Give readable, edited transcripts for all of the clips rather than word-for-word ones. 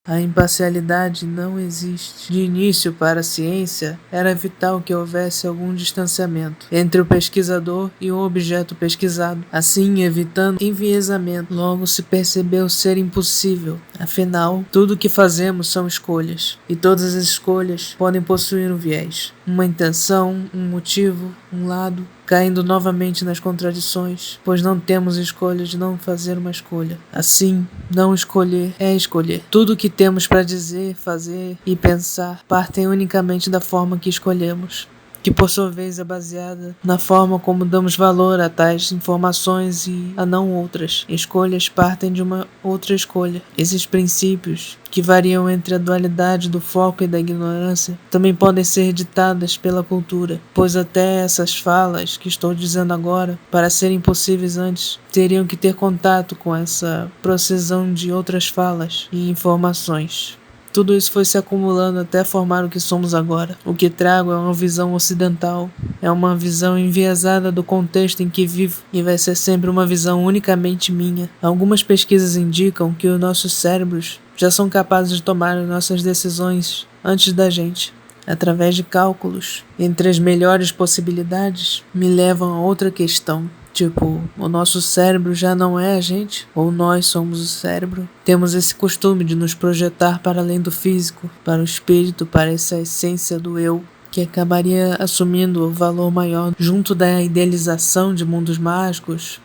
A imparcialidade não existe. De início, para a ciência, era vital que houvesse algum distanciamento entre o pesquisador e o objeto pesquisado, assim evitando enviesamento. Logo se percebeu ser impossível. Afinal, tudo o que fazemos são escolhas, e todas as escolhas podem possuir um viés, uma intenção, um motivo, um lado, caindo novamente nas contradições, pois não temos escolha de não fazer uma escolha. Assim, não escolher é escolher. Tudo o que temos para dizer, fazer e pensar partem unicamente da forma que escolhemos, que por sua vez é baseada na forma como damos valor a tais informações e a não outras. Escolhas partem de uma outra escolha. Esses princípios, que variam entre a dualidade do foco e da ignorância, também podem ser ditadas pela cultura, pois até essas falas que estou dizendo agora, para serem possíveis antes, teriam que ter contato com essa processão de outras falas e informações. Tudo isso foi se acumulando até formar o que somos agora. O que trago é uma visão ocidental, é uma visão enviesada do contexto em que vivo e vai ser sempre uma visão unicamente minha. Algumas pesquisas indicam que os nossos cérebros já são capazes de tomar as nossas decisões antes da gente, através de cálculos. Entre as melhores possibilidades, me levam a outra questão. Tipo, o nosso cérebro já não é a gente, ou nós somos o cérebro. Temos esse costume de nos projetar para além do físico, para o espírito, para essa essência do eu, que acabaria assumindo o valor maior junto da idealização de mundos mágicos,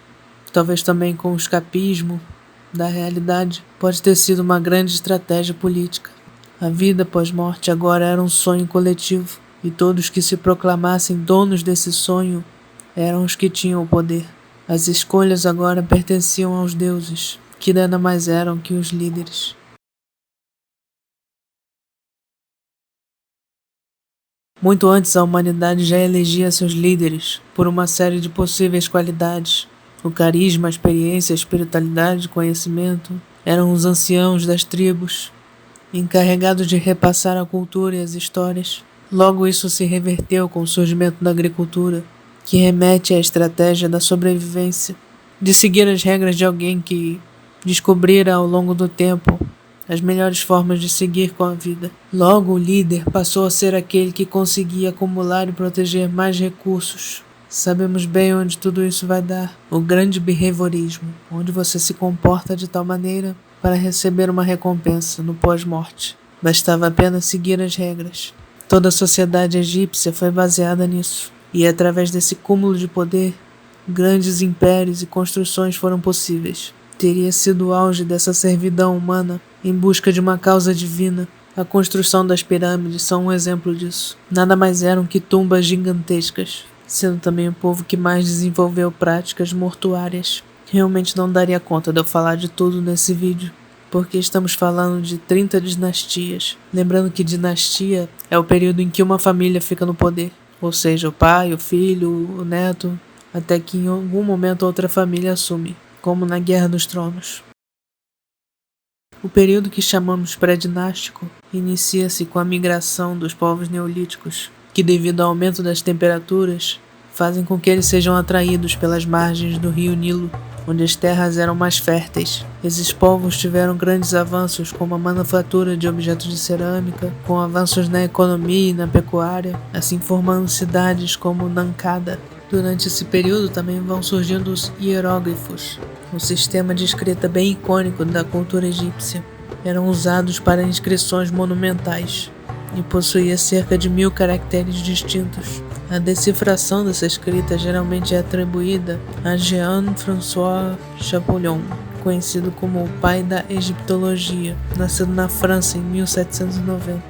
talvez também com o escapismo da realidade. Pode ter sido uma grande estratégia política. A vida pós-morte agora era um sonho coletivo, e todos que se proclamassem donos desse sonho eram os que tinham o poder. As escolhas agora pertenciam aos deuses, que nada mais eram que os líderes. Muito antes a humanidade já elegia seus líderes por uma série de possíveis qualidades. O carisma, a experiência, a espiritualidade, o conhecimento eram os anciãos das tribos, encarregados de repassar a cultura e as histórias. Logo isso se reverteu com o surgimento da agricultura, que remete à estratégia da sobrevivência, de seguir as regras de alguém que descobrira ao longo do tempo as melhores formas de seguir com a vida. Logo, o líder passou a ser aquele que conseguia acumular e proteger mais recursos. Sabemos bem onde tudo isso vai dar. O grande behaviorismo, onde você se comporta de tal maneira para receber uma recompensa no pós-morte. Bastava apenas seguir as regras. Toda a sociedade egípcia foi baseada nisso. E através desse cúmulo de poder, grandes impérios e construções foram possíveis. Teria sido o auge dessa servidão humana em busca de uma causa divina. A construção das pirâmides são um exemplo disso. Nada mais eram que tumbas gigantescas, sendo também o povo que mais desenvolveu práticas mortuárias. Realmente não daria conta de eu falar de tudo nesse vídeo, porque estamos falando de 30 dinastias. Lembrando que dinastia é o período em que uma família fica no poder. Ou seja, o pai, o filho, o neto, até que em algum momento outra família assume, como na Guerra dos Tronos. O período que chamamos pré-dinástico inicia-se com a migração dos povos neolíticos, que devido ao aumento das temperaturas, fazem com que eles sejam atraídos pelas margens do rio Nilo, onde as terras eram mais férteis. Esses povos tiveram grandes avanços como a manufatura de objetos de cerâmica, com avanços na economia e na pecuária, assim formando cidades como Nankada. Durante esse período também vão surgindo os hieróglifos, um sistema de escrita bem icônico da cultura egípcia. Eram usados para inscrições monumentais e possuía cerca de 1000 caracteres distintos. A decifração dessa escrita geralmente é atribuída a Jean-François Champollion, conhecido como o pai da egiptologia, nascido na França em 1790,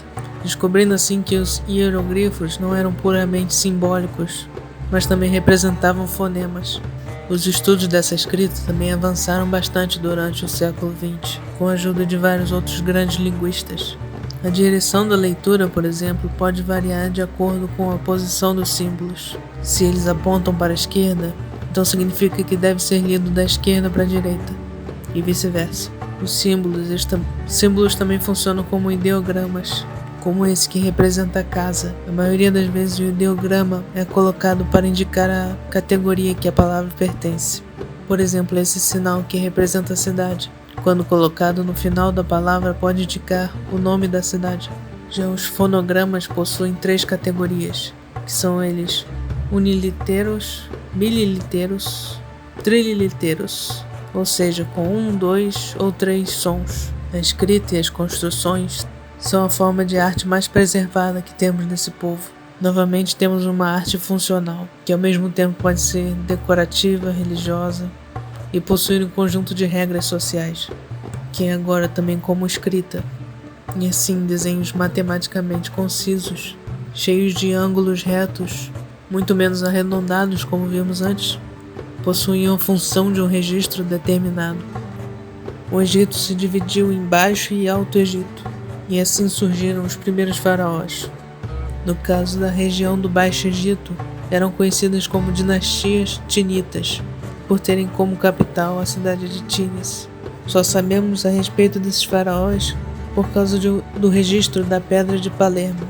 descobrindo assim que os hieroglifos não eram puramente simbólicos, mas também representavam fonemas. Os estudos dessa escrita também avançaram bastante durante o século XX, com a ajuda de vários outros grandes linguistas. A direção da leitura, por exemplo, pode variar de acordo com a posição dos símbolos. Se eles apontam para a esquerda, então significa que deve ser lido da esquerda para a direita, e vice-versa. Os símbolos também funcionam como ideogramas, como esse que representa a casa. A maioria das vezes o ideograma é colocado para indicar a categoria que a palavra pertence. Por exemplo, esse sinal que representa a cidade, quando colocado no final da palavra, pode indicar o nome da cidade. Já os fonogramas possuem 3 categorias, que são eles uniliteiros, bililiteiros, trililiteiros, ou seja, com 1, 2 ou 3 sons. A escrita e as construções são a forma de arte mais preservada que temos nesse povo. Novamente temos uma arte funcional, que ao mesmo tempo pode ser decorativa, religiosa e possuir um conjunto de regras sociais, que é agora também como escrita, e assim desenhos matematicamente concisos, cheios de ângulos retos, muito menos arredondados como vimos antes, possuíam a função de um registro determinado. O Egito se dividiu em Baixo e Alto Egito, e assim surgiram os primeiros faraós. No caso da região do Baixo Egito, eram conhecidas como dinastias tinitas, por terem como capital a cidade de Tinis. Só sabemos a respeito desses faraós por causa do registro da Pedra de Palermo.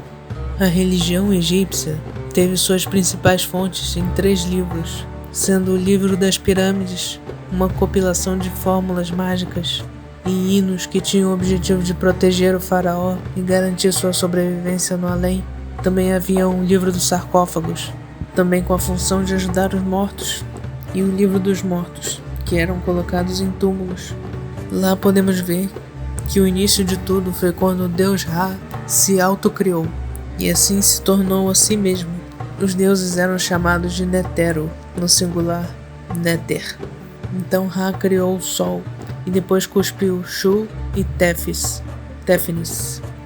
A religião egípcia teve suas principais fontes em 3 livros, sendo o Livro das Pirâmides, uma compilação de fórmulas mágicas e hinos que tinham o objetivo de proteger o faraó e garantir sua sobrevivência no além. Também havia um Livro dos Sarcófagos, também com a função de ajudar os mortos, e o Livro dos Mortos, que eram colocados em túmulos. Lá podemos ver que o início de tudo foi quando o deus Ra se autocriou, e assim se tornou a si mesmo. Os deuses eram chamados de Netero, no singular, Néter. Então Ra criou o sol, e depois cuspiu Shu e Téfnis,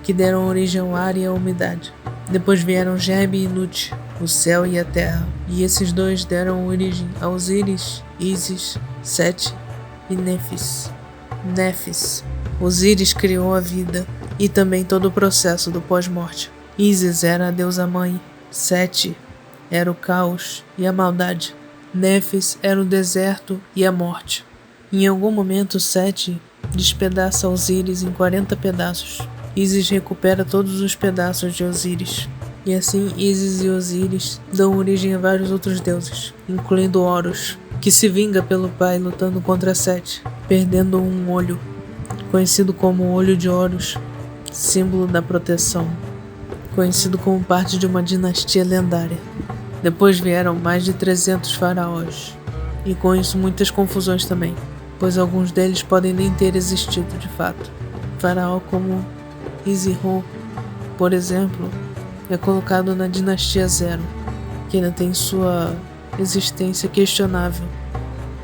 que deram origem ao ar e à umidade. Depois vieram Geb e Nut, o céu e a terra, e esses 2 deram origem a Osíris, Ísis, Sete e Néfis. Osíris criou a vida e também todo o processo do pós-morte. Ísis era a deusa mãe, Sete era o caos e a maldade, Néfis era o deserto e a morte. Em algum momento Sete despedaça Osíris em 40 pedaços. Ísis recupera todos os pedaços de Osíris, e assim Ísis e Osíris dão origem a vários outros deuses, incluindo Horus, que se vinga pelo pai lutando contra Sete, perdendo um olho, conhecido como Olho de Horus, símbolo da proteção, conhecido como parte de uma dinastia lendária. Depois vieram mais de 300 faraós, e com isso muitas confusões também, pois alguns deles podem nem ter existido de fato. Faraó como Isihu, por exemplo, é colocado na dinastia Zero, que ainda tem sua existência questionável,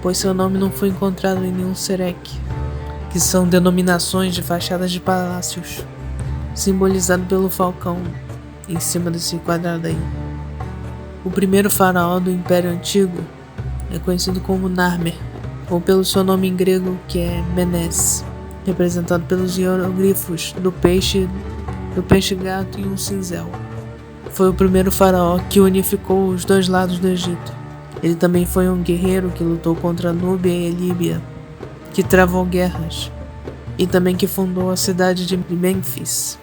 pois seu nome não foi encontrado em nenhum Serek, que são denominações de fachadas de palácios, simbolizado pelo falcão em cima desse quadrado aí. O primeiro faraó do Império Antigo é conhecido como Narmer, ou pelo seu nome em grego, que é Menes, representado pelos hieroglifos do peixe-gato e um cinzel. Foi o primeiro faraó que unificou os 2 lados do Egito. Ele também foi um guerreiro que lutou contra Núbia e Líbia, que travou guerras, e também que fundou a cidade de Mênfis.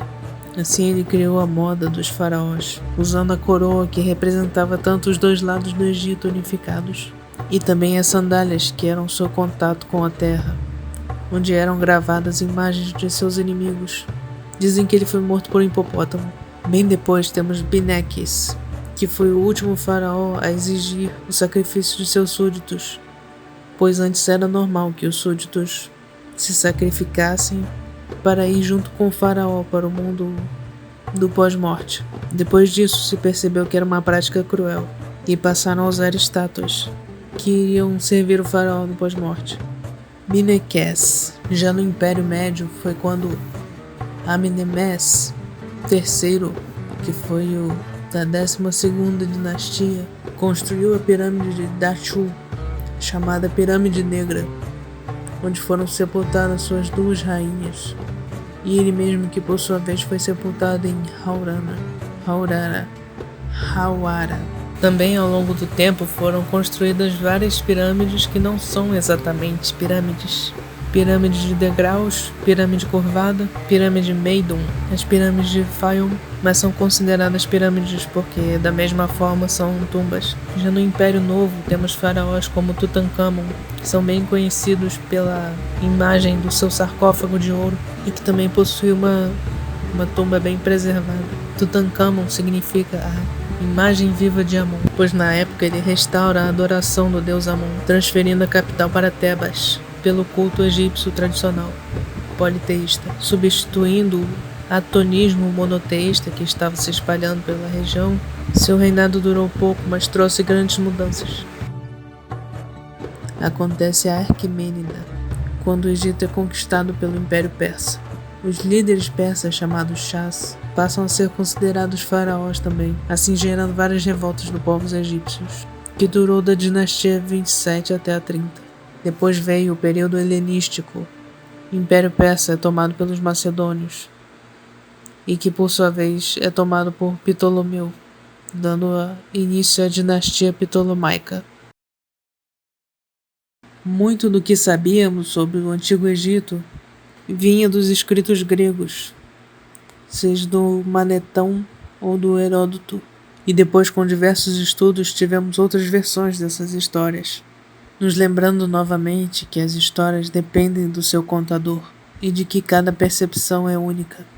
Assim ele criou a moda dos faraós, usando a coroa que representava tanto os 2 lados do Egito unificados, e também as sandálias que eram seu contato com a terra, onde eram gravadas imagens de seus inimigos. Dizem que ele foi morto por um hipopótamo. Bem depois temos Binekis, que foi o último faraó a exigir o sacrifício de seus súditos, pois antes era normal que os súditos se sacrificassem para ir junto com o faraó para o mundo do pós-morte. Depois disso se percebeu que era uma prática cruel e passaram a usar estátuas que iriam servir o faraó no pós-morte. Binekes. Já no Império Médio foi quando Amenemés III, que foi o da 12ª dinastia, construiu a pirâmide de Dachau, chamada Pirâmide Negra, onde foram sepultadas suas 2 rainhas, e ele mesmo que por sua vez foi sepultado em Hawara. Também ao longo do tempo foram construídas várias pirâmides que não são exatamente pirâmides. Pirâmide de degraus, pirâmide curvada, pirâmide Meidum, as pirâmides de Fayum, mas são consideradas pirâmides porque, da mesma forma, são tumbas. Já no Império Novo, temos faraós como Tutankhamon, que são bem conhecidos pela imagem do seu sarcófago de ouro e que também possui uma tumba bem preservada. Tutankhamon significa a imagem viva de Amon, pois na época ele restaura a adoração do deus Amon, transferindo a capital para Tebas, pelo culto egípcio tradicional, politeísta, substituindo o atonismo monoteísta que estava se espalhando pela região. Seu reinado durou pouco, mas trouxe grandes mudanças. Acontece a Arquimênida, quando o Egito é conquistado pelo Império Persa. Os líderes persas, chamados Shahs, passam a ser considerados faraós também, assim gerando várias revoltas dos povos egípcios, que durou da dinastia 27 até a 30. Depois veio o período helenístico. O Império Persa é tomado pelos macedônios, e que por sua vez é tomado por Ptolomeu, dando início à dinastia ptolomaica. Muito do que sabíamos sobre o Antigo Egito vinha dos escritos gregos, seja do Manetão ou do Heródoto, e depois com diversos estudos tivemos outras versões dessas histórias, nos lembrando novamente que as histórias dependem do seu contador e de que cada percepção é única.